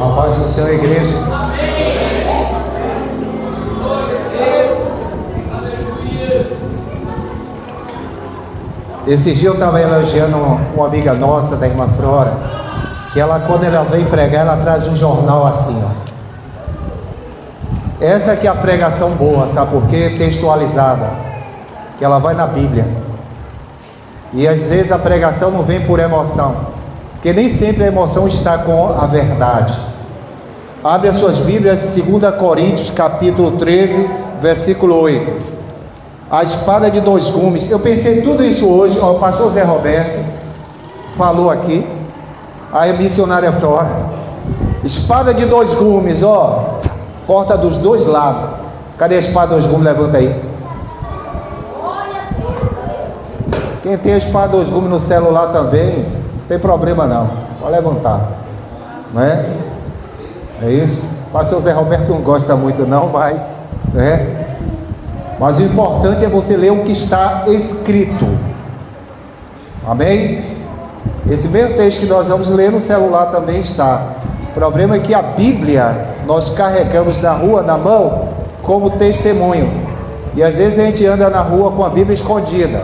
A paz do Senhor, igreja. Esses dias eu estava elogiando uma amiga nossa, da irmã Flora, que ela, quando ela vem pregar, ela traz um jornal assim, ó. Essa aqui é a pregação boa, sabe por quê? Textualizada, que ela vai na Bíblia. E às vezes a pregação não vem por emoção, porque nem sempre a emoção está com a verdade. Abre as suas Bíblias, 2 Coríntios capítulo 13, versículo 8. A espada de dois gumes. Eu pensei tudo isso hoje. O pastor Zé Roberto falou aqui, a missionária Flora. Espada de dois gumes, ó, corta dos dois lados. Cadê a espada de dois gumes? Levanta aí. Quem tem a espada de dois gumes no celular também, não tem problema não, pode levantar, não é? É isso. O pastor Zé Roberto não gosta muito não, mas, né? Mas o importante é você ler o que está escrito. Amém? Esse mesmo texto que nós vamos ler no celular também está. O problema é que a Bíblia nós carregamos na rua, na mão, como testemunho. E às vezes a gente anda na rua com a Bíblia escondida,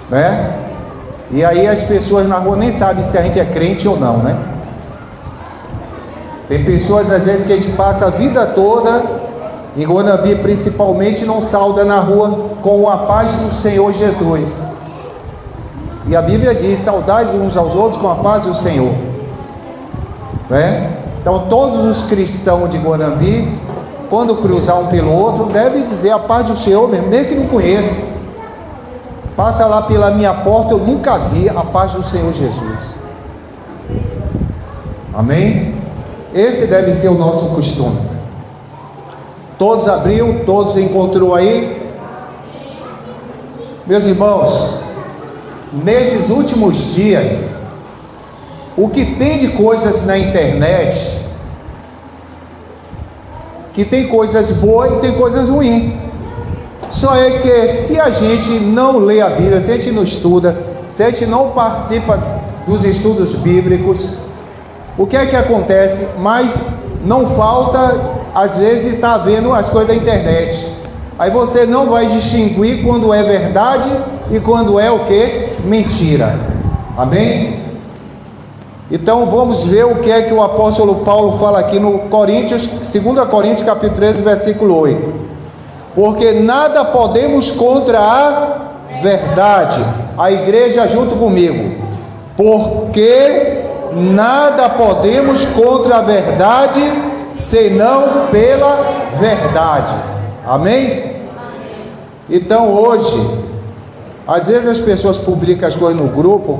né? E aí as pessoas na rua nem sabem se a gente é crente ou não, né? Tem pessoas às vezes que a gente passa a vida toda em Guanambi, principalmente, não sauda na rua com a paz do Senhor Jesus. E a Bíblia diz: saudai uns aos outros com a paz do Senhor, né? Então todos os cristãos de Guanambi, quando cruzar um pelo outro, devem dizer a paz do Senhor, mesmo que não conheça. Passa lá pela minha porta, eu nunca vi a paz do Senhor Jesus. Amém? Esse deve ser o nosso costume. Todos abriu, todos encontrou aí. Meus irmãos, nesses últimos dias, o que tem de coisas na internet, que tem coisas boas e tem coisas ruins. Só é que se a gente não lê a Bíblia, se a gente não estuda, se a gente não participa dos estudos bíblicos, o que é que acontece? Mas não falta, às vezes, está vendo as coisas da internet. Aí você não vai distinguir quando é verdade e quando é o que? Mentira. Amém? Então vamos ver o que é que o apóstolo Paulo fala aqui no Coríntios, 2 Coríntios capítulo 13, versículo 8. Porque nada podemos contra a verdade. A igreja junto comigo. Porque nada podemos contra a verdade, senão pela verdade. Amém? Então hoje, às vezes as pessoas publicam as coisas no grupo.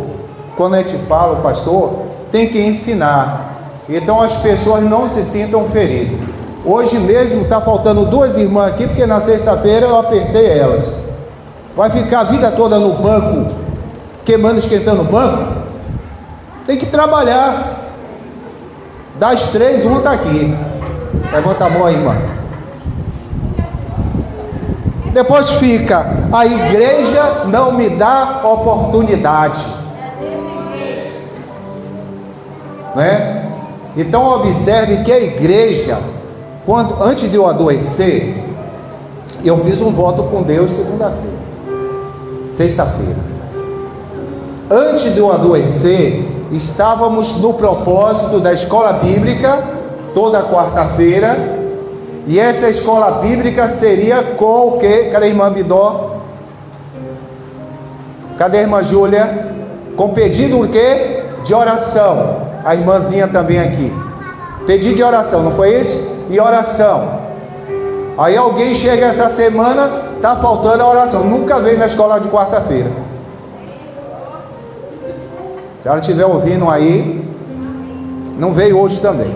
Quando a gente fala, o pastor tem que ensinar, então as pessoas não se sintam feridas. Hoje mesmo está faltando duas irmãs aqui, porque na sexta-feira eu apertei elas. Vai ficar a vida toda no banco, queimando, esquentando o banco? Tem que trabalhar. Das três, uma está aqui. Levanta a mão aí, irmã. Depois fica: a igreja não me dá oportunidade, né? Então observe que a igreja, antes de eu adoecer, eu fiz um voto com Deus sexta-feira. Antes de eu adoecer, estávamos no propósito da escola bíblica, toda quarta-feira, e essa escola bíblica seria com o quê? Cadê a irmã Bidó? Cadê a irmã Júlia? Com pedido o quê? De oração. A irmãzinha também aqui. Pedido de oração, não foi isso? E oração. Aí alguém chega essa semana, está faltando a oração. Nunca veio na escola de quarta-feira. Se ela estiver ouvindo aí, não veio hoje também.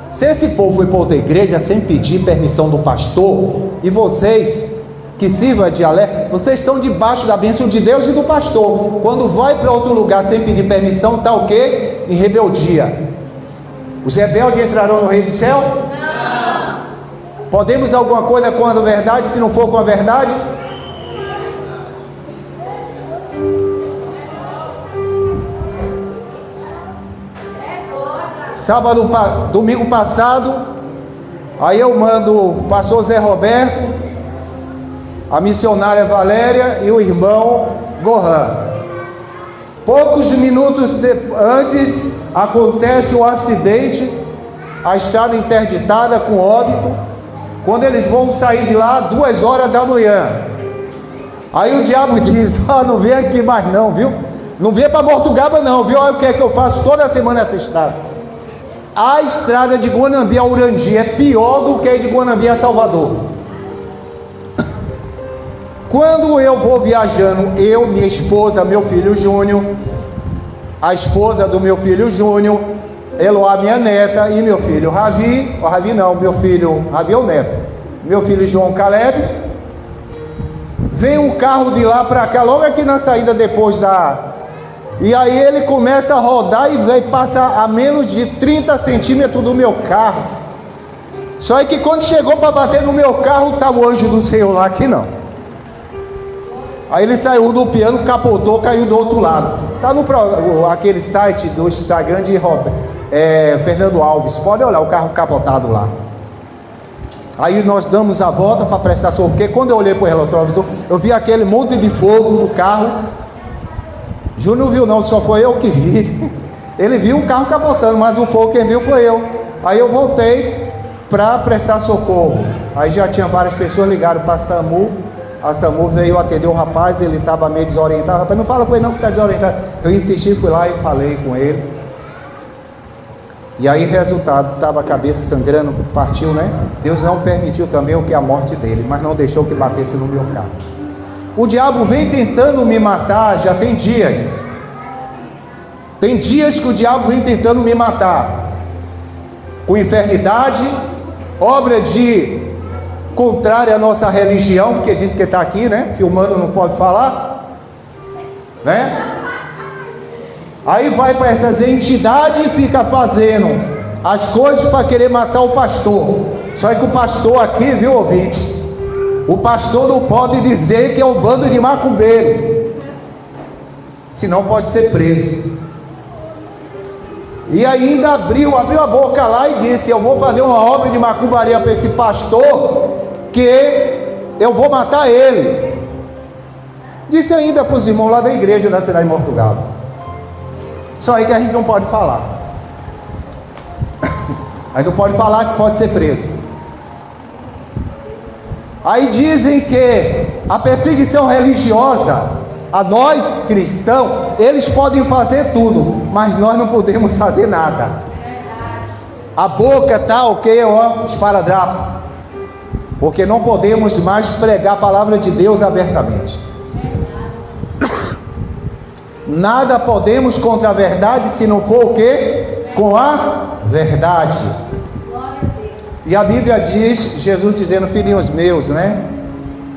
Se esse povo foi para outra igreja sem pedir permissão do pastor, e vocês que sirvam de alerta, vocês estão debaixo da bênção de Deus e do pastor. Quando vai para outro lugar sem pedir permissão, está o quê? Em rebeldia. Os rebeldes entrarão no reino do céu? Não. Podemos alguma coisa com a verdade, se não for com a verdade? Domingo passado, aí eu mando o pastor Zé Roberto, a missionária Valéria e o irmão Gohan. Poucos minutos antes acontece o acidente, a estrada interditada com óbito. Quando eles vão sair de lá, 2 horas da manhã, aí o diabo diz: não vem aqui mais não, viu? Não vem para Mortugaba não, viu? Olha o que é que eu faço toda semana essa estrada. A estrada de Guanambi a Urandi é pior do que a de Guanambi a Salvador. Quando eu vou viajando, eu, minha esposa, meu filho Júnior, a esposa do meu filho Júnior, Eloá, minha neta, e meu filho Ravi, meu filho Ravi é o neto, meu filho João Caleb, vem um carro de lá para cá, logo aqui na saída depois e aí ele começa a rodar e passa a menos de 30 centímetros do meu carro. Só que quando chegou para bater no meu carro, estava o anjo do Senhor lá, aqui não. Aí ele saiu do piano, capotou, caiu do outro lado. Está no aquele site do Instagram de Fernando Alves, pode olhar o carro capotado lá. Aí nós damos a volta para prestar socorro, porque quando eu olhei para o retrovisor, eu vi aquele monte de fogo no carro. Júnior não viu não, só foi eu que vi. Ele viu o carro capotando, mas o fogo quem viu foi eu. Aí eu voltei para prestar socorro. Aí já tinha várias pessoas, ligaram para a SAMU. A SAMU veio atender o rapaz, ele estava meio desorientado. Rapaz, não fala com ele não que está desorientado. Eu insisti, fui lá e falei com ele. E aí resultado, estava a cabeça sangrando, partiu, né? Deus não permitiu também o que a morte dele, mas não deixou que batesse no meu carro. O diabo vem tentando me matar, já tem dias. Tem dias que o diabo vem tentando me matar. Com enfermidade, obra de contrária à nossa religião, porque diz que está aqui, né? Filmando, não pode falar, né? Aí vai para essas entidades e fica fazendo as coisas para querer matar o pastor. Só que o pastor aqui, viu, ouvinte? O pastor não pode dizer que é um bando de macumbeiro, senão pode ser preso. E ainda abriu a boca lá e disse: eu vou fazer uma obra de macumbaria para esse pastor, que eu vou matar ele. Disse ainda para os irmãos lá da igreja da cidade de Mortugaba. Só aí que a gente não pode falar. Aí não pode falar que pode ser preso. Aí dizem que a perseguição religiosa, a nós cristãos, eles podem fazer tudo, mas nós não podemos fazer nada. A boca está ok, ó, esparadrapo, porque não podemos mais pregar a palavra de Deus abertamente. Nada podemos contra a verdade, se não for o que? Com a verdade. E a Bíblia diz, Jesus dizendo: filhinhos meus, né?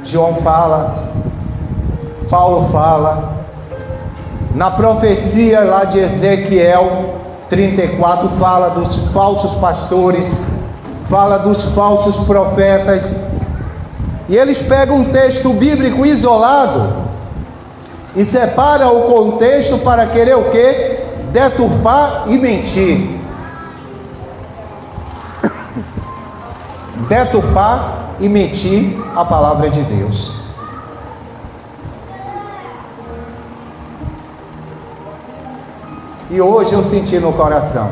João fala, Paulo fala, na profecia lá de Ezequiel 34 fala dos falsos pastores, fala dos falsos profetas. E eles pegam um texto bíblico isolado e separa o contexto para querer o quê? Deturpar e mentir. Deturpar e mentir a palavra de Deus. E hoje eu senti no coração.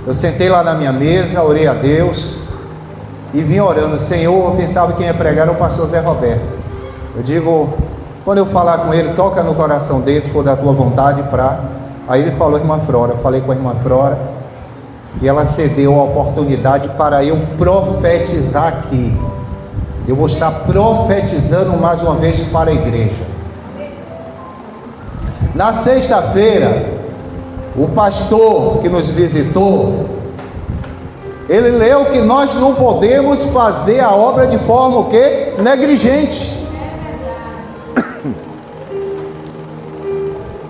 Eu sentei lá na minha mesa, orei a Deus e vim orando. Senhor, eu pensava que quem ia pregar era o pastor Zé Roberto. Eu digo, quando eu falar com ele, toca no coração dele, se for da tua vontade, para... Aí ele falou: irmã Flora. Eu falei com a irmã Flora e ela cedeu a oportunidade para eu profetizar aqui. Eu vou estar profetizando mais uma vez para a igreja. Na sexta-feira, o pastor que nos visitou, ele leu que nós não podemos fazer a obra de forma o quê? Negligente.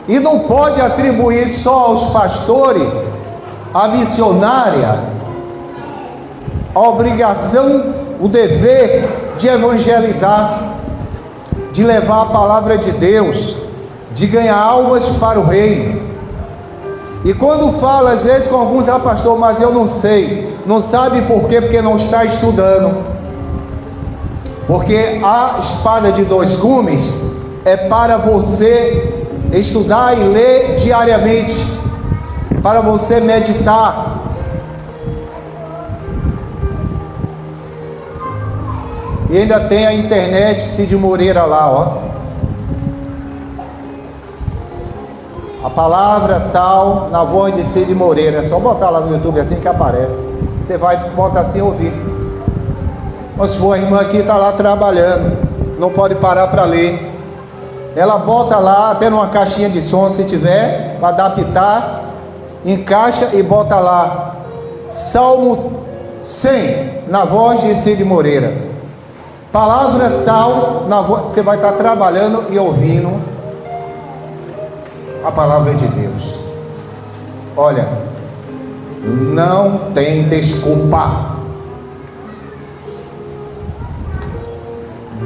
E não pode atribuir só aos pastores, a missionária, a obrigação, o dever de evangelizar, de levar a palavra de Deus, de ganhar almas para o reino. E quando fala às vezes com alguns, pastor, mas eu não sei. Não sabe por quê? Porque não está estudando. Porque a espada de dois gumes é para você estudar e ler diariamente, para você meditar. E ainda tem a internet, Cid Moreira lá, ó. A palavra tal, na voz de Cid Moreira. É só botar lá no YouTube assim que aparece. Você vai botar assim e ouvir. Ou se for a irmã aqui, está lá trabalhando, não pode parar para ler. Ela bota lá, até numa caixinha de som, se tiver, para adaptar, encaixa e bota lá. Salmo 100, na voz de Cid Moreira. Palavra tal, na voz, você vai estar trabalhando e ouvindo a palavra de Deus. Olha, não tem desculpa.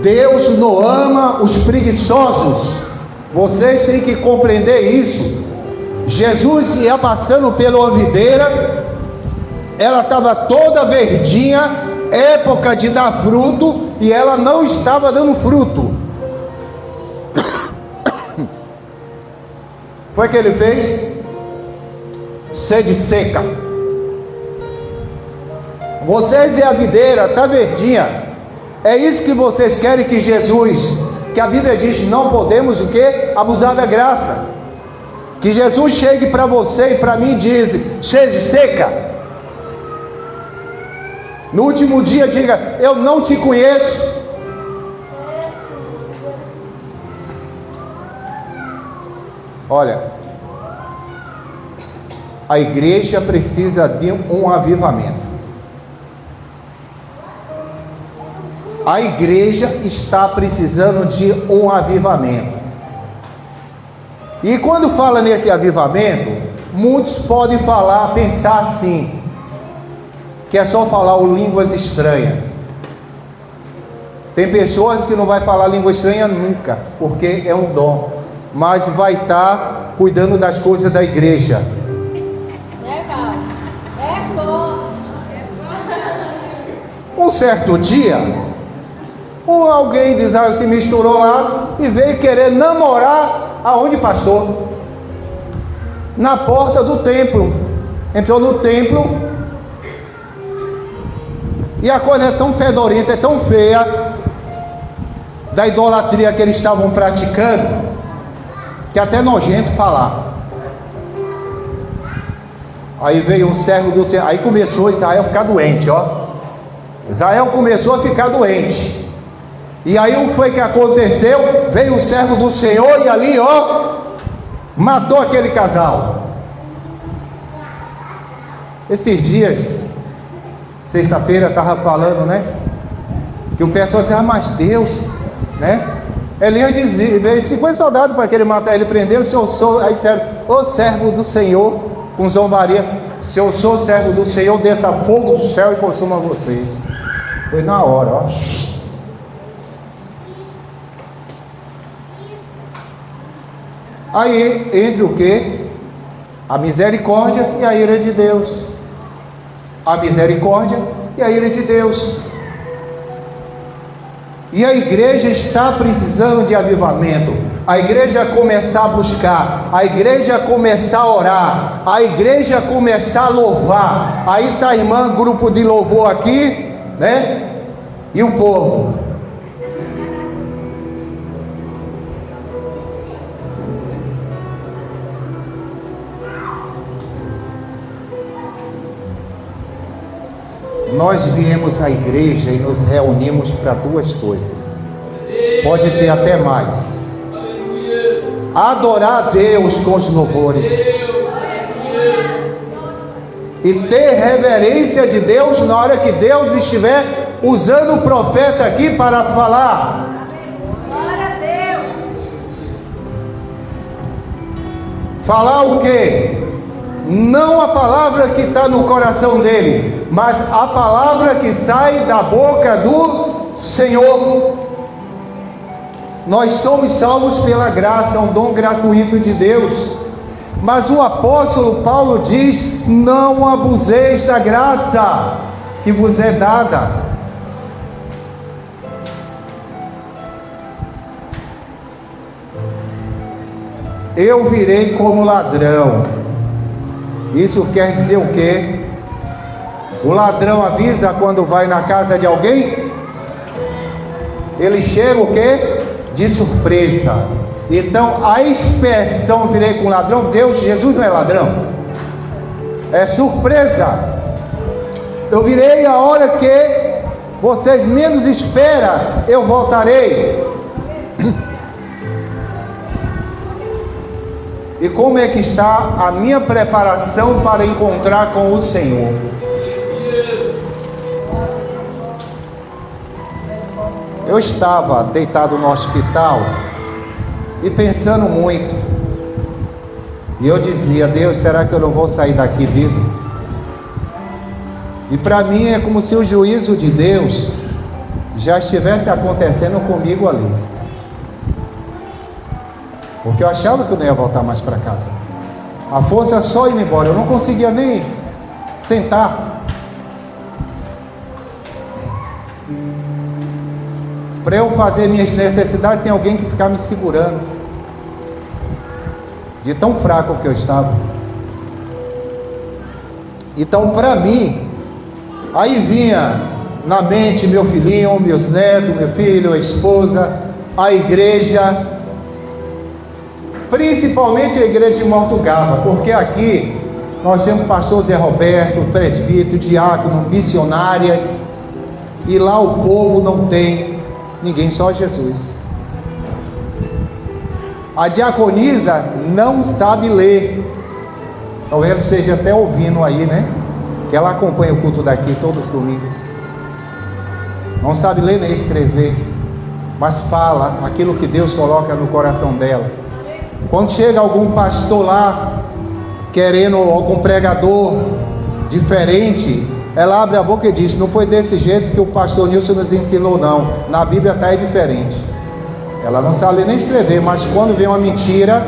Deus não ama os preguiçosos. Vocês têm que compreender isso. Jesus ia passando pela videira, ela estava toda verdinha, época de dar fruto, e ela não estava dando fruto. Foi o que ele fez? Sede seca. Vocês e a videira está verdinha. É isso que vocês querem que Jesus, que a Bíblia diz, não podemos o que? Abusar da graça. Que Jesus chegue para você e para mim e diz, sede seca. No último dia diga, eu não te conheço. Olha, a igreja precisa de um avivamento. A igreja está precisando de um avivamento. E quando fala nesse avivamento, muitos podem falar, pensar assim, que é só falar línguas estranhas. Tem pessoas que não vai falar língua estranha nunca, porque é um dom, mas vai estar cuidando das coisas da igreja. Um certo dia, alguém de Israel se misturou lá e veio querer namorar aonde, pastor? Na porta do templo. Entrou no templo e a coisa é tão fedorenta, é tão feia da idolatria que eles estavam praticando, que até nojento falar. Aí veio um servo do Senhor, aí começou Israel a ficar doente, ó. Israel começou a ficar doente. E aí o que foi que aconteceu? Veio o servo do Senhor e ali, ó, matou aquele casal. Esses dias, sexta-feira, estava falando, né? Que o pessoal dizia, mas Deus, né? Elias dizia, veio 50 soldados para que ele matar, ele prendeu, se eu sou, aí disseram, ô servo do Senhor, com zombaria, se eu sou servo do Senhor, desça fogo do céu e consuma vocês. Foi na hora, ó. Aí entre o que? A misericórdia e a ira de Deus. A misericórdia e a ira de Deus. E a igreja está precisando de avivamento. A igreja começar a buscar, a igreja começar a orar, a igreja começar a louvar. Aí está a irmã, grupo de louvor aqui, né? E o povo. Nós viemos à igreja e nos reunimos para duas coisas. Pode ter até mais. Adorar a Deus com os louvores. E ter reverência de Deus na hora que Deus estiver usando o profeta aqui para falar. Glória a Deus. Falar o quê? Não a palavra que está no coração dele, mas a palavra que sai da boca do Senhor. Nós somos salvos pela graça, é um dom gratuito de Deus. Mas o apóstolo Paulo diz: não abuseis da graça que vos é dada. Eu virei como ladrão. Isso quer dizer o quê? O ladrão avisa quando vai na casa de alguém? Ele chega o quê? De surpresa. Então a expressão virei como ladrão, Jesus não é ladrão, é surpresa. Eu virei a hora que vocês menos esperam, eu voltarei. E como é que está a minha preparação para encontrar com o Senhor? Eu estava deitado no hospital e pensando muito, e eu dizia: Deus, será que eu não vou sair daqui vivo? E para mim é como se o juízo de Deus já estivesse acontecendo comigo ali, porque eu achava que eu não ia voltar mais para casa. A força só indo embora, eu não conseguia nem sentar. Para eu fazer minhas necessidades, tem alguém que ficar me segurando, de tão fraco que eu estava. Então, para mim, aí vinha na mente meu filhinho, meus netos, meu filho, a esposa, a igreja, principalmente a igreja de Mortugaba, porque aqui nós temos o pastor Zé Roberto, presbítero, diácono, missionárias, e lá o povo não tem ninguém, só Jesus. A diaconisa não sabe ler, talvez ela esteja até ouvindo aí, né? Que ela acompanha o culto daqui todos os domingos. Não sabe ler nem escrever, mas fala aquilo que Deus coloca no coração dela. Quando chega algum pastor lá, querendo algum pregador diferente, ela abre a boca e diz: não foi desse jeito que o pastor Nilson nos ensinou, não. Na Bíblia está diferente. Ela não sabe nem escrever, mas quando vem uma mentira,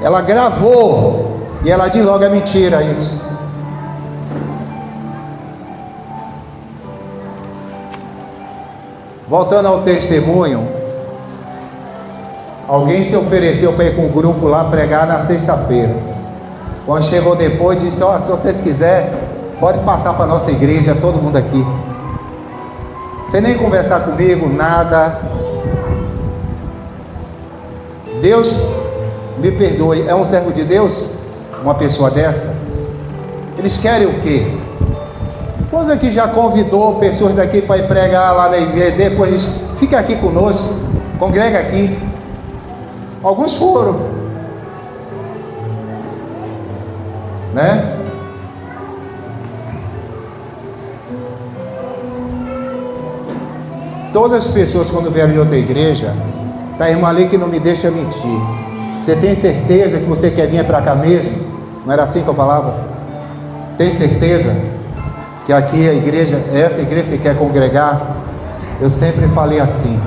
ela gravou e ela diz logo: é mentira isso. Voltando ao testemunho, alguém se ofereceu para ir com o grupo lá pregar na sexta-feira. Quando chegou depois, disse: ó, se vocês quiserem, pode passar para a nossa igreja, todo mundo aqui, sem nem conversar comigo, nada. Deus me perdoe, é um servo de Deus uma pessoa dessa? Eles querem o quê? Coisa que já convidou pessoas daqui para ir pregar lá na igreja, depois diz: fica aqui conosco, congrega aqui. Alguns foram, né? Todas as pessoas, quando vieram de outra igreja, tá a irmã ali que não me deixa mentir. Você tem certeza que você quer vir para cá mesmo? Não era assim que eu falava? Tem certeza que aqui a igreja, essa igreja que quer congregar? Eu sempre falei assim,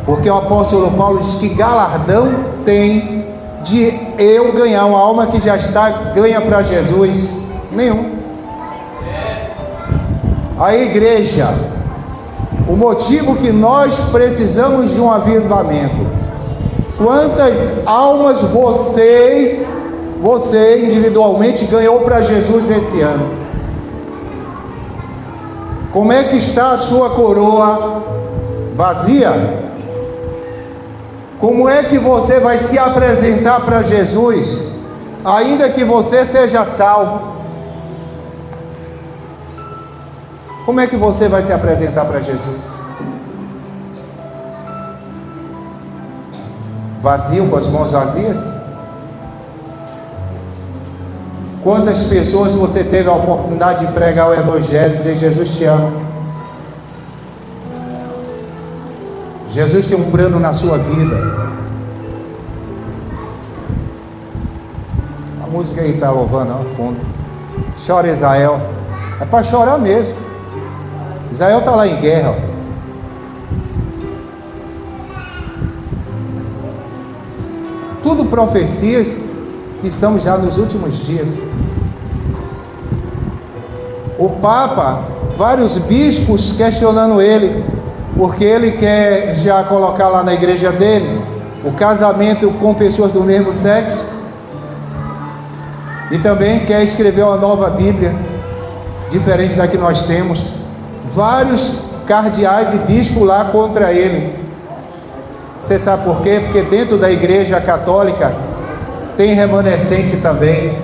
porque o apóstolo Paulo diz que galardão tem de eu ganhar uma alma que já está ganha para Jesus? Nenhum. A igreja, o motivo que nós precisamos de um avivamento. Quantas almas você individualmente ganhou para Jesus esse ano? Como é que está a sua coroa? Vazia? Como é que você vai se apresentar para Jesus, ainda que você seja salvo? Como é que você vai se apresentar para Jesus? Vazio, com as mãos vazias? Quantas pessoas você teve a oportunidade de pregar o Evangelho, dizer: Jesus te ama, Jesus tem um plano na sua vida? A música aí está louvando ao fundo. Chora Israel. É para chorar mesmo. Israel está lá em guerra, ó. Tudo profecias que estamos já nos últimos dias. O Papa, vários bispos questionando ele, porque ele quer já colocar lá na igreja dele o casamento com pessoas do mesmo sexo, e também quer escrever uma nova Bíblia, diferente da que nós temos. Vários cardeais e bispos lá contra ele. Você sabe por quê? Porque dentro da igreja católica tem remanescente também,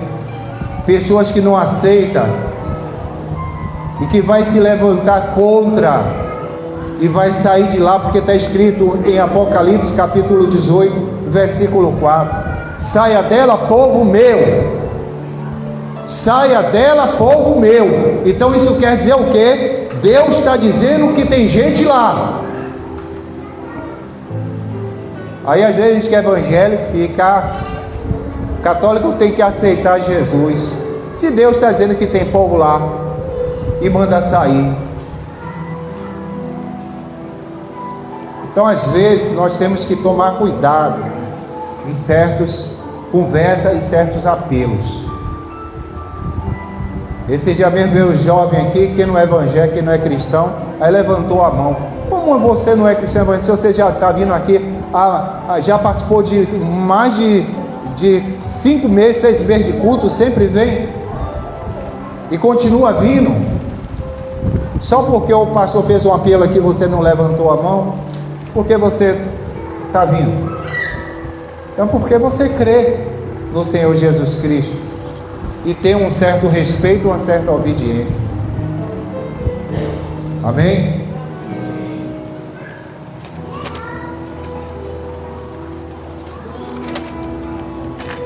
pessoas que não aceitam e que vai se levantar contra, e vai sair de lá, porque está escrito em Apocalipse capítulo 18, versículo 4: saia dela, povo meu. Saia dela, povo meu. Então isso quer dizer o quê? Deus está dizendo que tem gente lá. Aí às vezes a gente que é evangélico fica, católico tem que aceitar Jesus. Se Deus está dizendo que tem povo lá e manda sair, então às vezes nós temos que tomar cuidado em certas conversas e certos apelos. Esse dia mesmo veio um jovem aqui, que não é evangélico, que não é cristão, aí levantou a mão. Como você não é cristão, se você já está vindo aqui, já participou de mais de 5 meses, 6 meses de culto, sempre vem e continua vindo, só porque o pastor fez um apelo aqui, você não levantou a mão, porque você está vindo? Então porque você crê no Senhor Jesus Cristo e tem um certo respeito, uma certa obediência. Amém?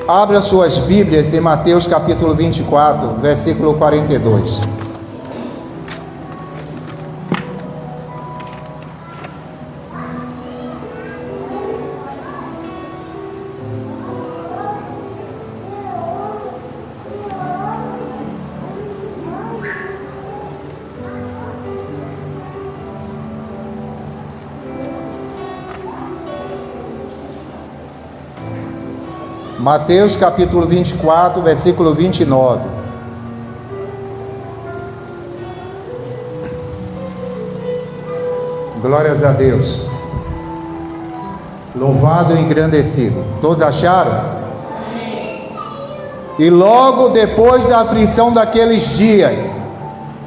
Abra suas Bíblias em Mateus capítulo 24, versículo 42. Mateus capítulo 24, versículo 29. Glórias a Deus. Louvado e engrandecido. Todos acharam? E logo depois da aflição daqueles dias.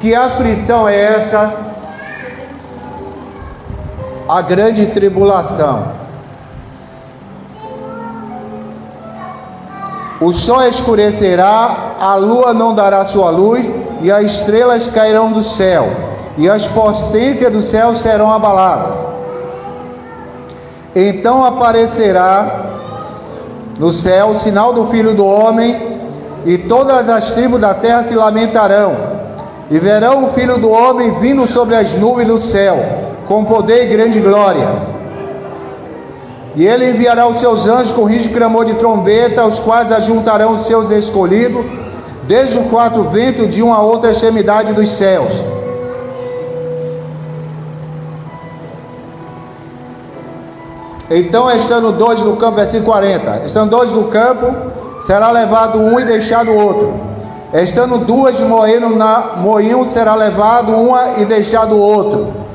Que aflição é essa? A grande tribulação. O sol escurecerá, a lua não dará sua luz, e as estrelas cairão do céu, e as potências do céu serão abaladas. Então aparecerá no céu o sinal do Filho do Homem, e todas as tribos da terra se lamentarão, e verão o Filho do Homem vindo sobre as nuvens do céu, com poder e grande glória. E ele enviará os seus anjos com rígido clamor de trombeta, os quais ajuntarão os seus escolhidos, desde o quatro ventos de uma a outra extremidade dos céus. Então, estando dois no campo, versículo 40, estando dois no campo, será levado um e deixado o outro. Estando duas moendo na moinho, será levado uma e deixado o outro.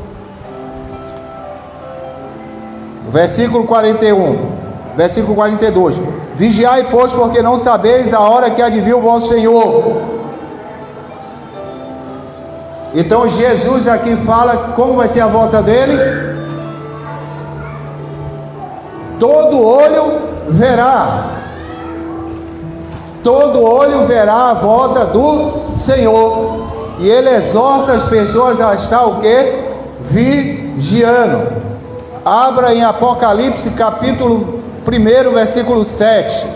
Versículo 41, versículo 42. Vigiai, pois, porque não sabeis a hora que há de vir o vosso Senhor. Então Jesus aqui fala como vai ser a volta dele. Todo olho verá. Todo olho verá a volta do Senhor. E ele exorta as pessoas a estar o quê? Vigiando. Abra em Apocalipse capítulo 1, versículo 7.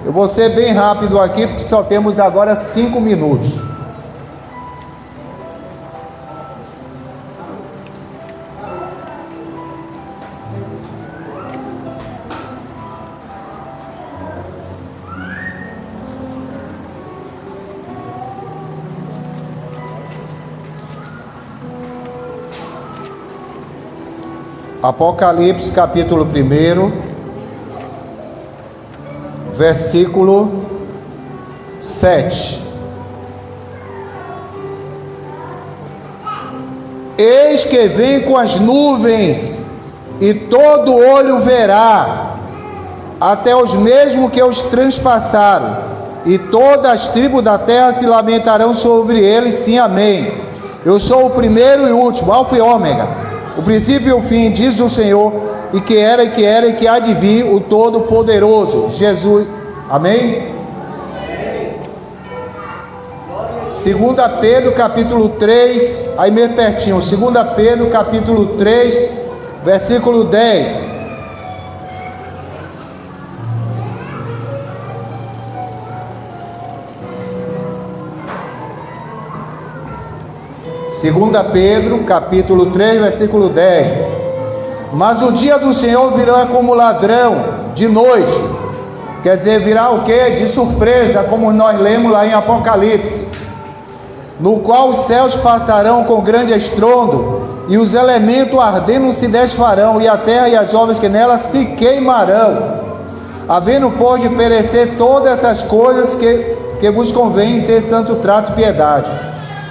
Eu vou ser bem rápido aqui, porque só temos agora 5 minutos. Apocalipse capítulo 1, versículo 7. Eis que vem com as nuvens, e todo olho verá, até os mesmos que os transpassaram, e todas as tribos da terra se lamentarão sobre ele. Sim, amém. Eu sou o primeiro e o último, Alfa e Ômega, o princípio e o fim, diz o Senhor, e que era, e que era, e que há de vir, o Todo-Poderoso, Jesus. Amém? 2 Pedro capítulo 3, aí meio pertinho, 2 Pedro capítulo 3, versículo 10. Segunda Pedro capítulo 3, versículo 10. Mas o dia do Senhor virá como ladrão de noite. Quer dizer, virá o quê? De surpresa, como nós lemos lá em Apocalipse, no qual os céus passarão com grande estrondo, e os elementos ardendo se desfarão, e a terra e as obras que nela se queimarão, havendo por de perecer todas essas coisas que vos convém ser santo trato e piedade,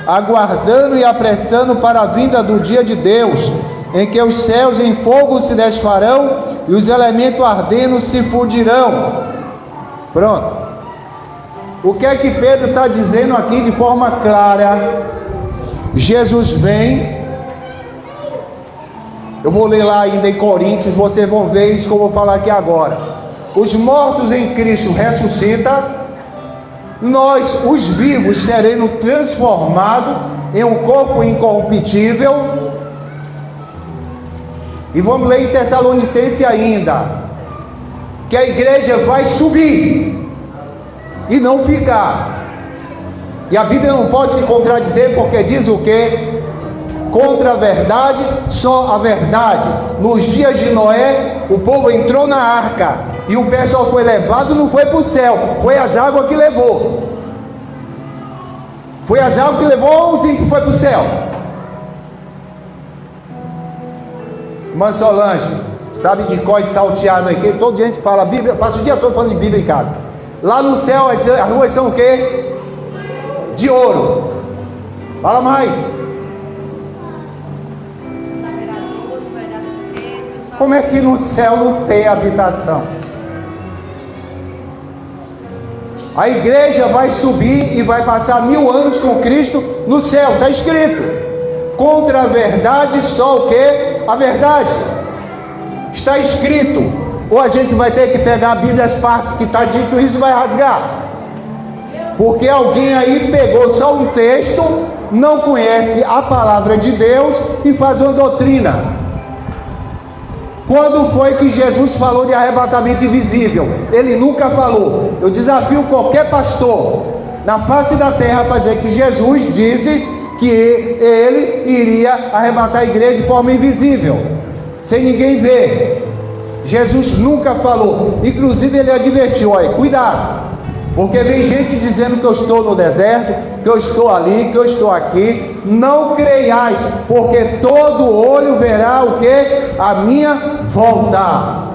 aguardando e apressando para a vinda do dia de Deus, em que os céus em fogo se desfarão, e os elementos ardendo se fundirão. Pronto. O que é que Pedro está dizendo aqui de forma clara? Jesus vem. Eu vou ler lá ainda em Coríntios, vocês vão ver isso que eu vou falar aqui agora. Os mortos em Cristo ressuscitam, nós, os vivos, seremos transformados em um corpo incorruptível. E vamos ler em Tessalonicenses ainda, que a igreja vai subir e não ficar. E a Bíblia não pode se contradizer, porque diz o quê? Contra a verdade, só a verdade. Nos dias de Noé, o povo entrou na arca, e o pessoal foi levado, não foi para o céu, foi as águas que levou. Foi as águas que levou, ou sim que foi para o céu? Irmã Solange, sabe de cor salteado aqui? Todo dia a gente fala Bíblia, passa o dia todo falando de Bíblia em casa. Lá no céu as ruas são o quê? De ouro. Fala mais. Como é que no céu não tem habitação? A igreja vai subir e vai passar 1000 anos com Cristo no céu, está escrito. Contra a verdade, só o que? A verdade. Está escrito. Ou a gente vai ter que pegar a Bíblia, as partes que está dito isso, vai rasgar. Porque alguém aí pegou só um texto, não conhece a palavra de Deus e faz uma doutrina. Quando foi que Jesus falou de arrebatamento invisível? Ele nunca falou. Eu desafio qualquer pastor na face da terra para dizer que Jesus disse que ele iria arrebatar a igreja de forma invisível, sem ninguém ver. Jesus nunca falou. Inclusive ele advertiu: olha, cuidado, porque vem gente dizendo que eu estou no deserto, que eu estou ali, que eu estou aqui. Não creiais, porque todo olho verá o que? A minha volta.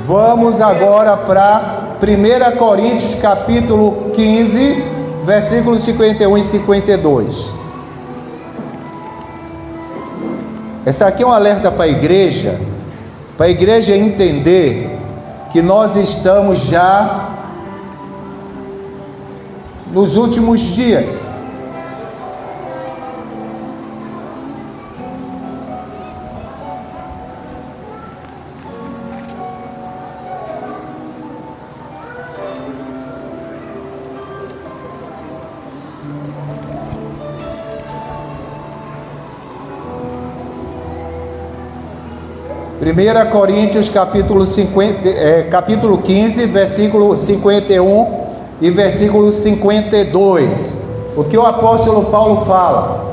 Vamos agora para 1 Coríntios capítulo 15, versículos 51 e 52. Essa aqui é um alerta para a igreja entender que nós estamos já nos últimos dias. Primeira Coríntios capítulo 15, versículo 51 e versículo 52. O que o apóstolo Paulo fala?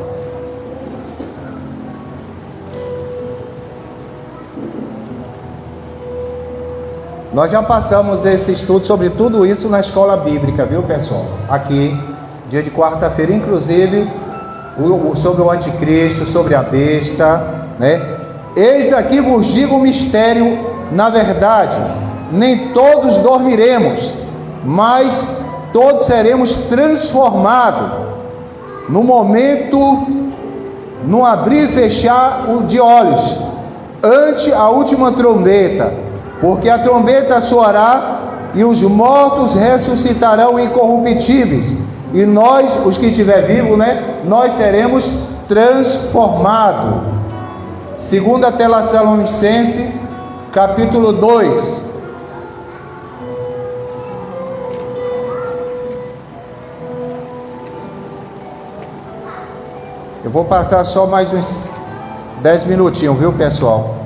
Nós já passamos esse estudo sobre tudo isso na escola bíblica, viu, pessoal? Aqui, dia de quarta-feira, inclusive sobre o anticristo, sobre a besta, né? Eis aqui vos digo um mistério, na verdade, nem todos dormiremos, mas todos seremos transformados, no momento, no abrir e fechar de olhos, ante a última trombeta, porque a trombeta soará, e os mortos ressuscitarão incorruptíveis, e nós, os que estiver vivos, nós seremos transformados. 2 Tessalonicenses, capítulo 2. Eu vou passar só mais uns 10 minutinhos, viu, pessoal?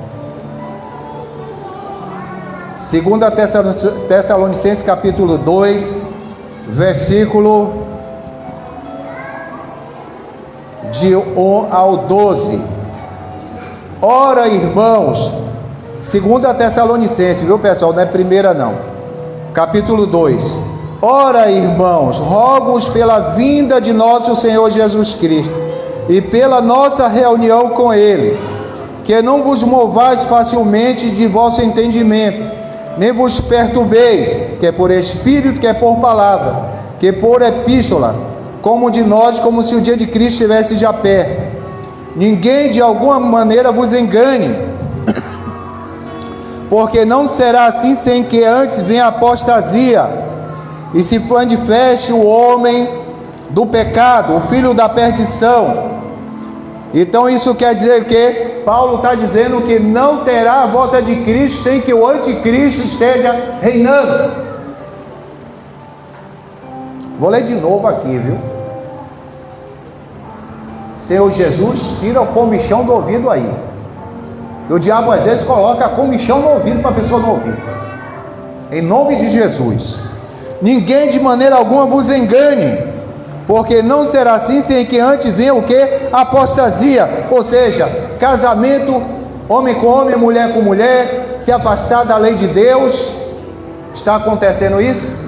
2 Tessalonicenses, capítulo 2, versículo de 1 ao 12. Ora, irmãos, 2 Tessalonicenses, viu, pessoal? Não é primeira não. Capítulo 2. Ora, irmãos, rogo-os pela vinda de nosso Senhor Jesus Cristo e pela nossa reunião com Ele, que não vos movais facilmente de vosso entendimento, nem vos perturbeis, quer por espírito, quer por palavra, que por epístola, como de nós, como se o dia de Cristo estivesse já perto. Ninguém de alguma maneira vos engane, porque não será assim sem que antes venha a apostasia, e se manifeste o homem do pecado, o filho da perdição. Então isso quer dizer que Paulo está dizendo que não terá a volta de Cristo sem que o anticristo esteja reinando. Vou ler de novo aqui, viu? Senhor Jesus, tira o comichão do ouvido aí. E o diabo às vezes coloca a comichão no ouvido para a pessoa não ouvir. Em nome de Jesus. Ninguém de maneira alguma vos engane, porque não será assim sem que antes venha o que? Apostasia, ou seja, casamento, homem com homem, mulher com mulher, se afastar da lei de Deus. Está acontecendo isso?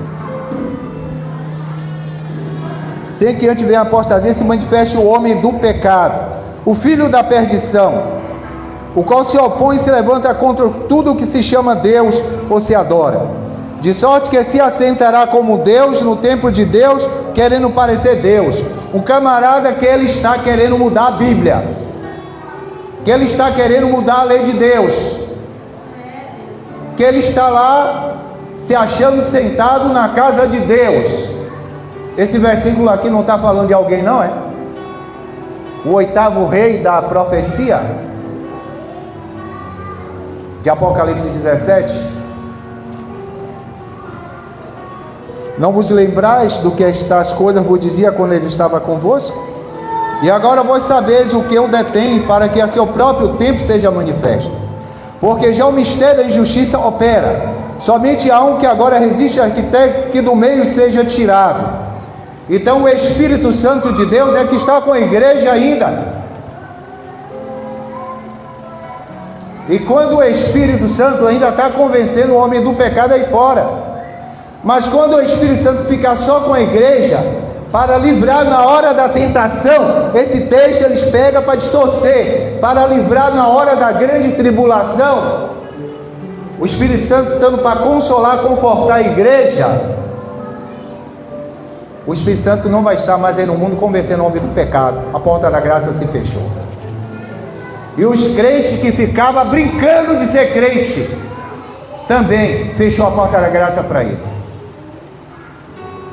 Sem que antes venha a apostasia, se manifeste o homem do pecado, o filho da perdição, o qual se opõe e se levanta contra tudo o que se chama Deus ou se adora, de sorte que se assentará como Deus no templo de Deus, querendo parecer Deus. Um camarada que ele está querendo mudar a Bíblia, que ele está querendo mudar a lei de Deus, que ele está lá se achando sentado na casa de Deus. Esse versículo aqui não está falando de alguém, não é? O oitavo rei da profecia de Apocalipse 17. Não vos lembrais do que estas coisas vos dizia quando ele estava convosco? E agora vós sabeis o que eu detenho, para que a seu próprio tempo seja manifesto. Porque já o mistério da injustiça opera. Somente há um que agora resiste até que do meio seja tirado. Então o Espírito Santo de Deus é que está com a igreja ainda. E quando o Espírito Santo ainda está convencendo o homem do pecado aí fora. Mas quando o Espírito Santo ficar só com a igreja, para livrar na hora da tentação, esse texto eles pegam para distorcer, para livrar na hora da grande tribulação, o Espírito Santo estando para consolar, confortar a igreja, o Espírito Santo não vai estar mais aí no mundo convencendo o homem do pecado. A porta da graça se fechou. E os crentes que ficavam brincando de ser crente, também fechou a porta da graça para ele.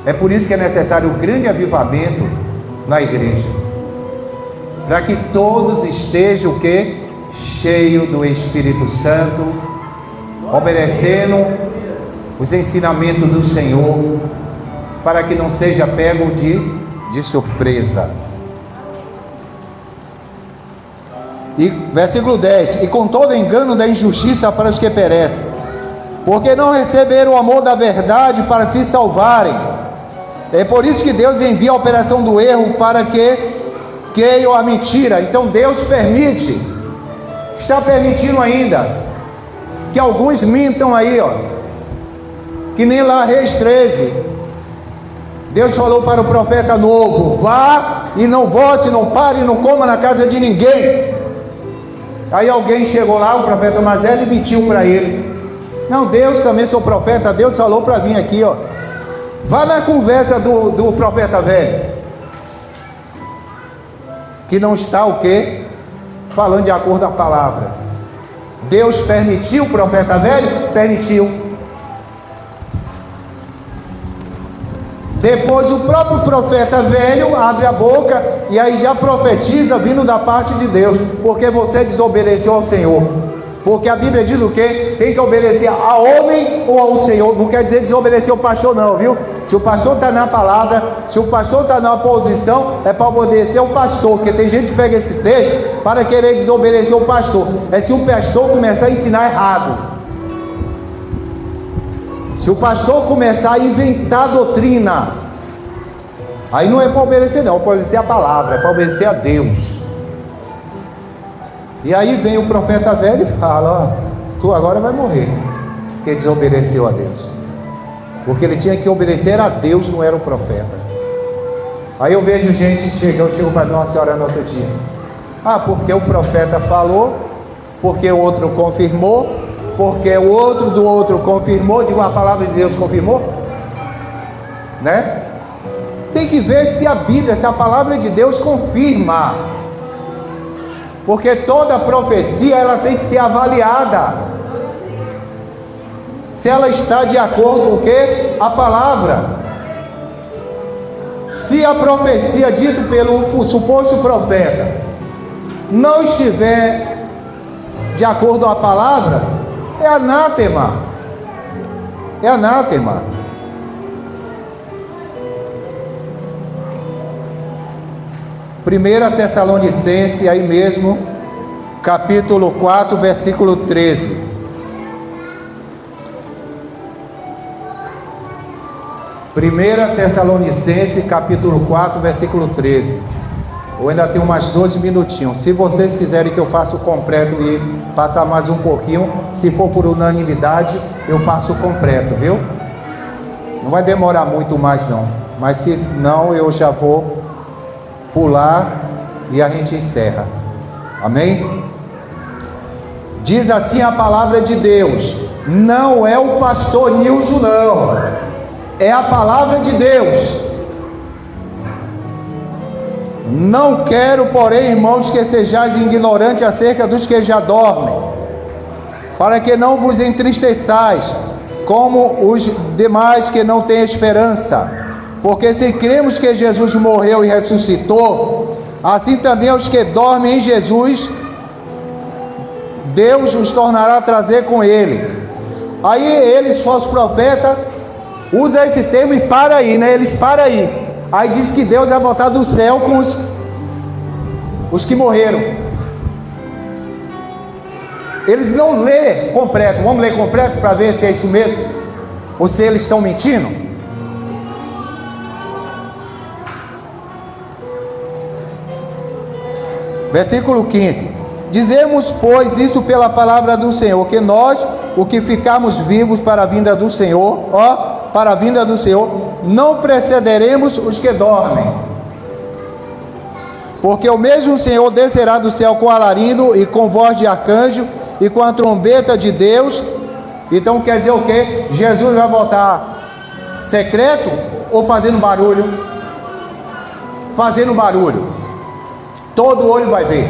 É por isso que é necessário um grande avivamento na igreja, para que todos estejam o quê? Cheios do Espírito Santo, obedecendo os ensinamentos do Senhor, para que não seja pego de surpresa. E versículo 10: e com todo engano da injustiça para os que perecem, porque não receberam o amor da verdade para se salvarem. É por isso que Deus envia a operação do erro, para que creiam a mentira. Então Deus permite, está permitindo ainda, que alguns mintam aí, que nem lá Reis 13, Deus falou para o profeta novo: vá e não volte, não pare, não coma na casa de ninguém. Aí alguém chegou lá, o profeta mais velho, e mentiu para ele. Não, Deus também, sou profeta, Deus falou para vir aqui, ó. Vá na conversa do profeta velho, que não está o quê? Falando de acordo com a palavra. Deus permitiu o profeta velho? Permitiu. Depois o próprio profeta velho abre a boca e aí já profetiza vindo da parte de Deus, porque você desobedeceu ao Senhor. Porque a Bíblia diz o quê? Tem que obedecer a homem ou ao Senhor. Não quer dizer desobedecer ao pastor não, viu? Se o pastor está na palavra, se o pastor está na posição, é para obedecer ao pastor. Porque tem gente que pega esse texto para querer desobedecer ao pastor. É se o pastor começar a ensinar errado. Se o pastor começar a inventar doutrina, aí não é para obedecer não, é para obedecer a palavra, é para obedecer a Deus. E aí vem o profeta velho e fala: ó, tu agora vai morrer, porque desobedeceu a Deus. Porque ele tinha que obedecer a Deus, não era o profeta. Aí eu vejo gente chegando, eu chego para Nossa Senhora no outro dia: ah, porque o profeta falou, porque o outro confirmou, porque o outro do outro confirmou. Digo, a palavra de Deus confirmou, né? Tem que ver se a Bíblia, se a palavra de Deus confirma. Porque toda profecia ela tem que ser avaliada, se ela está de acordo com o que? A palavra. Se a profecia dita pelo suposto profeta não estiver de acordo com a palavra, é anátema. É anátema. Primeira Tessalonicenses, aí mesmo, capítulo 4, versículo 13. Primeira Tessalonicenses, capítulo 4, versículo 13. Eu ainda tenho mais 12 minutinhos. Se vocês quiserem que eu faça o completo e passar mais um pouquinho, se for por unanimidade, eu passo o completo, viu? Não vai demorar muito mais não. Mas se não, eu já vou pular e a gente encerra. Amém? Diz assim a palavra de Deus. Não é o pastor Nilson não, é a palavra de Deus. Não quero, porém, irmãos, que sejais ignorantes acerca dos que já dormem, para que não vos entristeçais como os demais que não têm esperança. Porque se cremos que Jesus morreu e ressuscitou, assim também os que dormem em Jesus, Deus os tornará a trazer com Ele. Aí eles, falsos profetas, usa esse termo e para aí, né? Eles param aí. Aí diz que Deus vai voltar do céu com os que morreram. Eles não lêem completo. Vamos ler completo para ver se é isso mesmo, ou se eles estão mentindo. Versículo 15: dizemos, pois, isso pela palavra do Senhor, que nós, o que ficarmos vivos para a vinda do Senhor, para a vinda do Senhor, não precederemos os que dormem. Porque o mesmo Senhor descerá do céu com alarido e com voz de arcanjo e com a trombeta de Deus. Então quer dizer o quê? Jesus vai voltar secreto ou fazendo barulho? Fazendo barulho. Todo olho vai ver.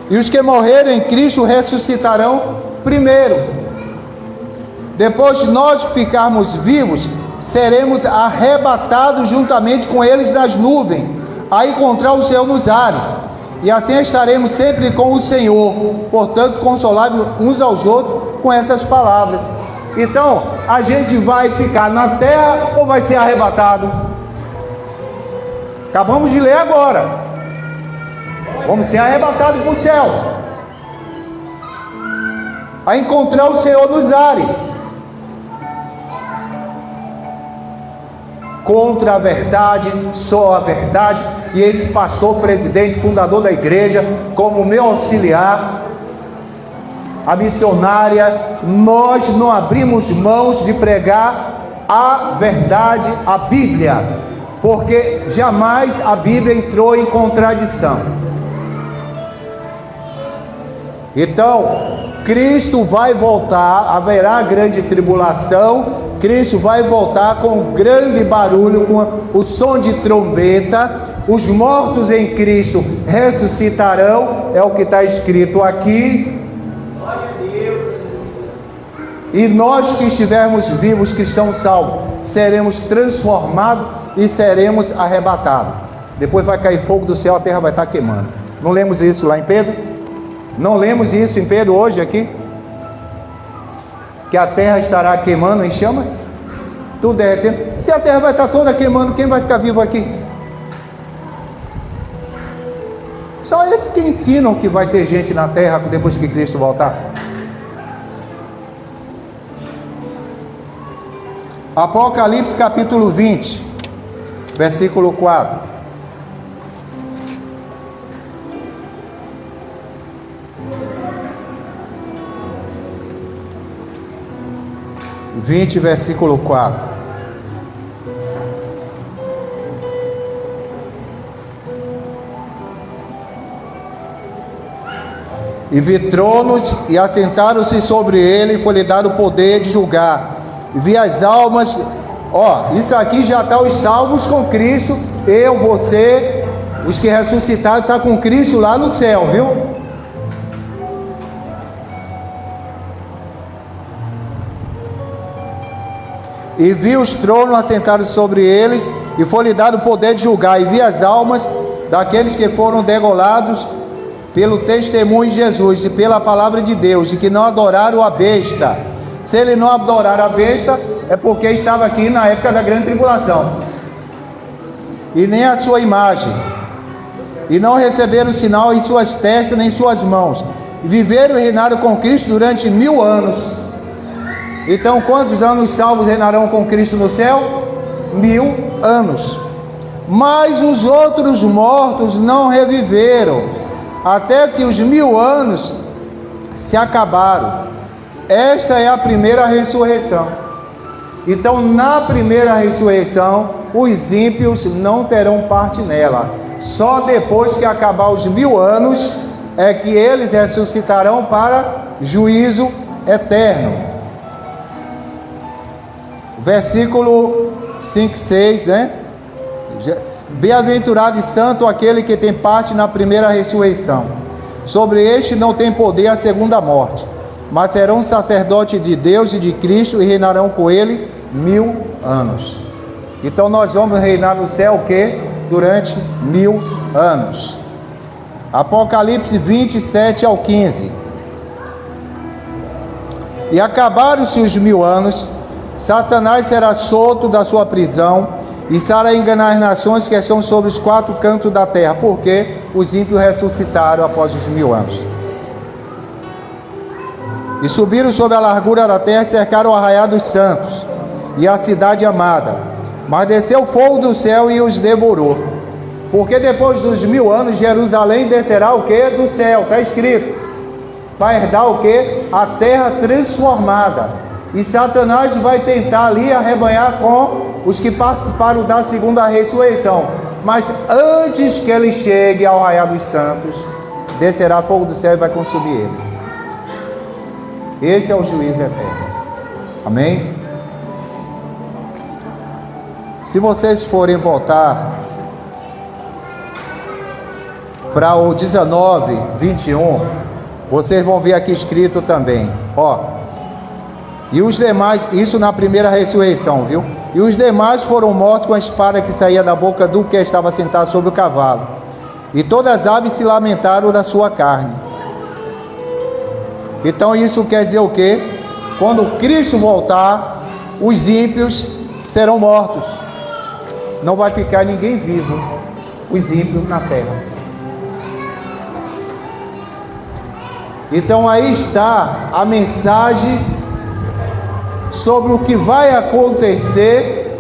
E os que morrerem em Cristo ressuscitarão primeiro. Depois de nós ficarmos vivos, seremos arrebatados juntamente com eles nas nuvens, a encontrar o Senhor nos ares. E assim estaremos sempre com o Senhor. Portanto, consoláveis uns aos outros com essas palavras. Então, a gente vai ficar na terra ou vai ser arrebatado? Acabamos de ler agora. Vamos ser arrebatados para o céu, a encontrar o Senhor nos ares. Contra a verdade, só a verdade. E esse pastor, presidente, fundador da igreja, como meu auxiliar, a missionária, nós não abrimos mãos de pregar a verdade, a Bíblia, porque jamais a Bíblia entrou em contradição. Então, Cristo vai voltar, haverá grande tribulação, Cristo vai voltar com grande barulho, com o som de trombeta, os mortos em Cristo ressuscitarão, é o que está escrito aqui. E nós que estivermos vivos, que estamos salvos, seremos transformados e seremos arrebatados. Depois vai cair fogo do céu, a terra vai estar queimando. Não lemos isso lá em Pedro? Não lemos isso em Pedro hoje aqui? Que a terra estará queimando em chamas? Tudo derretendo. Se a terra vai estar toda queimando, quem vai ficar vivo aqui? Só esses que ensinam que vai ter gente na terra depois que Cristo voltar. Apocalipse capítulo 20, versículo 4. Versículo 4. E vi tronos, e assentaram-se sobre ele, e foi-lhe dado o poder de julgar. E vi as almas, isso aqui já está os salvos com Cristo, eu, você, os que ressuscitaram, está com Cristo lá no céu, viu? E vi os tronos assentados sobre eles, e foi-lhe dado o poder de julgar. E vi as almas daqueles que foram degolados pelo testemunho de Jesus e pela palavra de Deus, e que não adoraram a besta. Se ele não adorar a besta, é porque estava aqui na época da grande tribulação, e nem a sua imagem, e não receberam sinal em suas testas nem em suas mãos, e viveram e reinaram com Cristo durante 1000 anos. Então, quantos anos salvos reinarão com Cristo no céu? 1000 anos. Mas os outros mortos não reviveram, até que os 1000 anos se acabaram. Esta é a primeira ressurreição. Então, na primeira ressurreição, os ímpios não terão parte nela. Só depois que acabar os 1000 anos, é que eles ressuscitarão para juízo eterno. Versículo 5, 6, né? Bem-aventurado e santo aquele que tem parte na primeira ressurreição. Sobre este não tem poder a segunda morte, mas serão sacerdotes de Deus e de Cristo e reinarão com ele 1000 anos. Então nós vamos reinar no céu o quê? Durante 1000 anos. Apocalipse 27 ao 15. E acabaram-se os 1000 anos, Satanás será solto da sua prisão e estará a enganar as nações que estão sobre os 4 cantos da terra, porque os ímpios ressuscitaram após os 1000 anos. E subiram sobre a largura da terra e cercaram o arraial dos santos e a cidade amada. Mas desceu fogo do céu e os devorou. Porque depois dos 1000 anos, Jerusalém descerá o que? Do céu, está escrito. Vai herdar o que? A terra transformada. E Satanás vai tentar ali arrebanhar com os que participaram da segunda ressurreição. Mas antes que ele chegue ao arraial dos santos, descerá fogo do céu e vai consumir eles. Esse é o juízo eterno. Amém? Se vocês forem voltar para o 19, 21, vocês vão ver aqui escrito também, e os demais, isso na primeira ressurreição, viu? E os demais foram mortos com a espada que saía da boca do que estava sentado sobre o cavalo. E todas as aves se lamentaram da sua carne. Então isso quer dizer o quê? Quando Cristo voltar, os ímpios serão mortos. Não vai ficar ninguém vivo, os ímpios na terra. Então aí está a mensagem sobre o que vai acontecer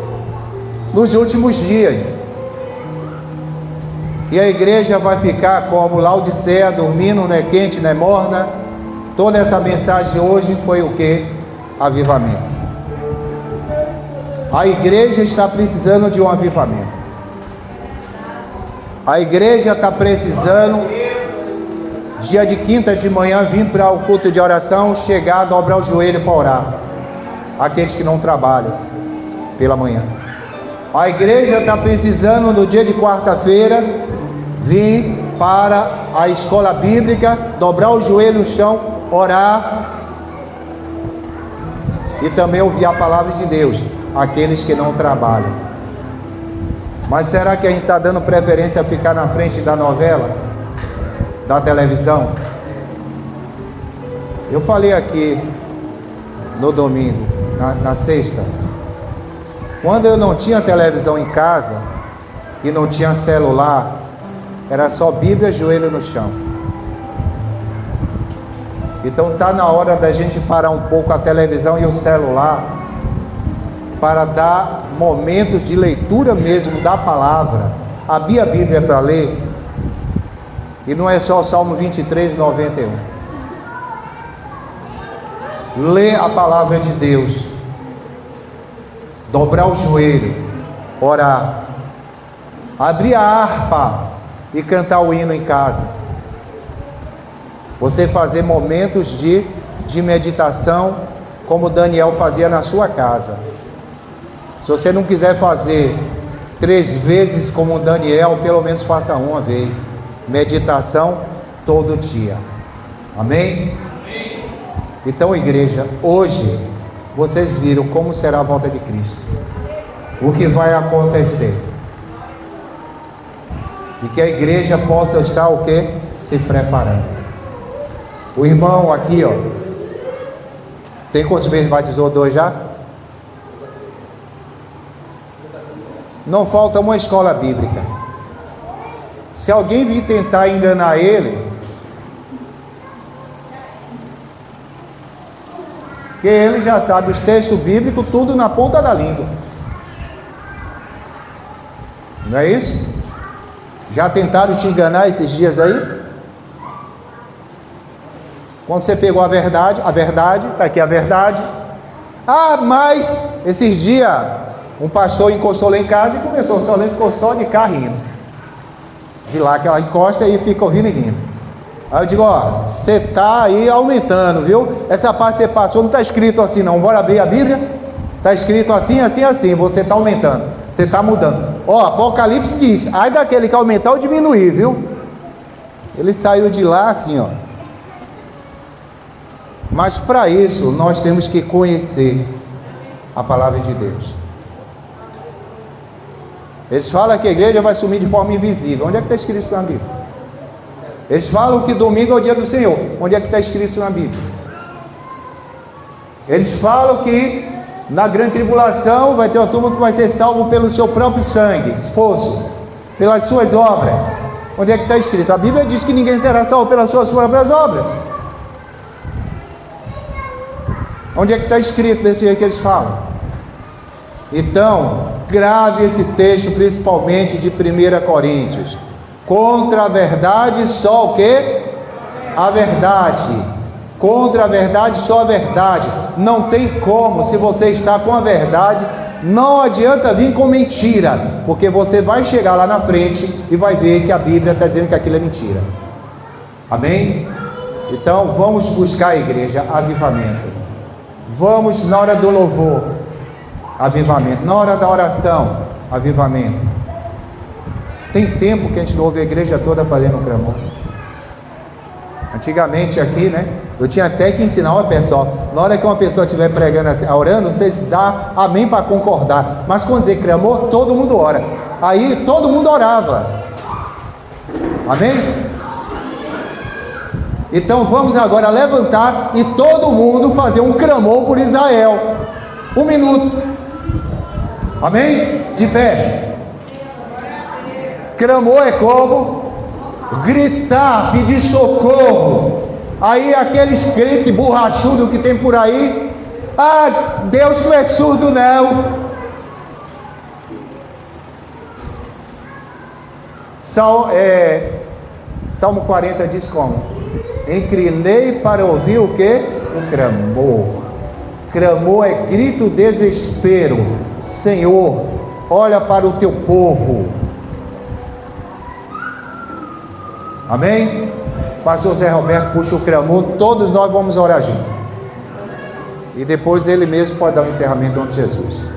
nos últimos dias. E a igreja vai ficar como Laodiceia, dormindo, não é quente, não é morna. Toda essa mensagem hoje foi o que? Avivamento. A igreja está precisando de um avivamento. A igreja está precisando dia de quinta de manhã, vir para o culto de oração, chegar, dobrar o joelho para orar. Aqueles que não trabalham pela manhã. A igreja está precisando no dia de quarta-feira vir para a escola bíblica, dobrar o joelho no chão, orar e também ouvir a palavra de Deus. Aqueles que não trabalham. Mas será que a gente está dando preferência a ficar na frente da novela, da televisão? Eu falei aqui no domingo, na sexta, quando eu não tinha televisão em casa e não tinha celular, era só Bíblia, joelho no chão. Então está na hora da gente parar um pouco a televisão e o celular para dar momentos de leitura mesmo da palavra. Abrir a Bíblia para ler, e não é só o Salmo 23, 91. Ler a palavra de Deus, dobrar o joelho, orar, abrir a harpa e cantar o hino em casa. Você fazer momentos de meditação, como Daniel fazia na sua casa. Se você não quiser fazer 3 vezes como Daniel, pelo menos faça uma vez. Meditação todo dia. Amém? Então, igreja, hoje vocês viram como será a volta de Cristo, o que vai acontecer, e que a igreja possa estar o quê? Se preparando. O irmão aqui, ó, tem quantos meses batizou? 2 já? Não falta uma escola bíblica. Se alguém vir tentar enganar ele, que ele já sabe os textos bíblicos tudo na ponta da língua. Não é isso? Já tentaram te enganar esses dias aí? Quando você pegou a verdade, está aqui a verdade. Ah, mas esses dias um pastor encostou lá em casa e começou ficou só de cá rindo. De lá que ela encosta e fica ouvindo e rindo. Aí eu digo, ó, você está aí aumentando, viu? Essa parte que você passou não está escrito assim não. Bora abrir a Bíblia? Está escrito assim, assim, assim. Você está aumentando, você está mudando. Ó, Apocalipse diz, ai daquele que aumentar ou diminuir, viu? Ele saiu de lá assim, ó. Mas para isso nós temos que conhecer a palavra de Deus. Eles falam que a igreja vai sumir de forma invisível. Onde é que está escrito isso na Bíblia? Eles falam que domingo é o dia do Senhor. Onde é que está escrito isso na Bíblia? Eles falam que na grande tribulação vai ter uma turma que vai ser salvo pelo seu próprio sangue, esforço, pelas suas obras. Onde é que está escrito? A Bíblia diz que ninguém será salvo pelas suas próprias obras. Onde é que está escrito desse jeito que eles falam? Então, grave esse texto, principalmente de 1 Coríntios. Contra a verdade só o quê? A verdade. Contra a verdade só a verdade. Não tem como, se você está com a verdade, não adianta vir com mentira, porque você vai chegar lá na frente e vai ver que a Bíblia está dizendo que aquilo é mentira. Amém? Então vamos buscar a igreja, avivamento. Vamos na hora do louvor, avivamento. Na hora da oração, avivamento. Tem tempo que a gente não ouve a igreja toda fazendo um clamor. Antigamente aqui, né? Eu tinha até que ensinar uma pessoa. Na hora que uma pessoa estiver pregando assim, orando, vocês dão amém para concordar. Mas quando dizer clamor, todo mundo ora. Aí todo mundo orava. Amém? Então vamos agora levantar e todo mundo fazer um clamor por Israel. 1 minuto. Amém? De pé. Clamor é como gritar, pedir socorro. Aí aqueles crentes borrachudos que tem por aí, ah, Deus não é surdo não. Salmo 40 diz como? Inclinei para ouvir o que? O clamor. Clamor é grito, desespero. Senhor, olha para o teu povo. Amém? Pastor Zé Roberto puxa o clamor, todos nós vamos orar juntos. E depois ele mesmo pode dar o encerramento em nome de Jesus.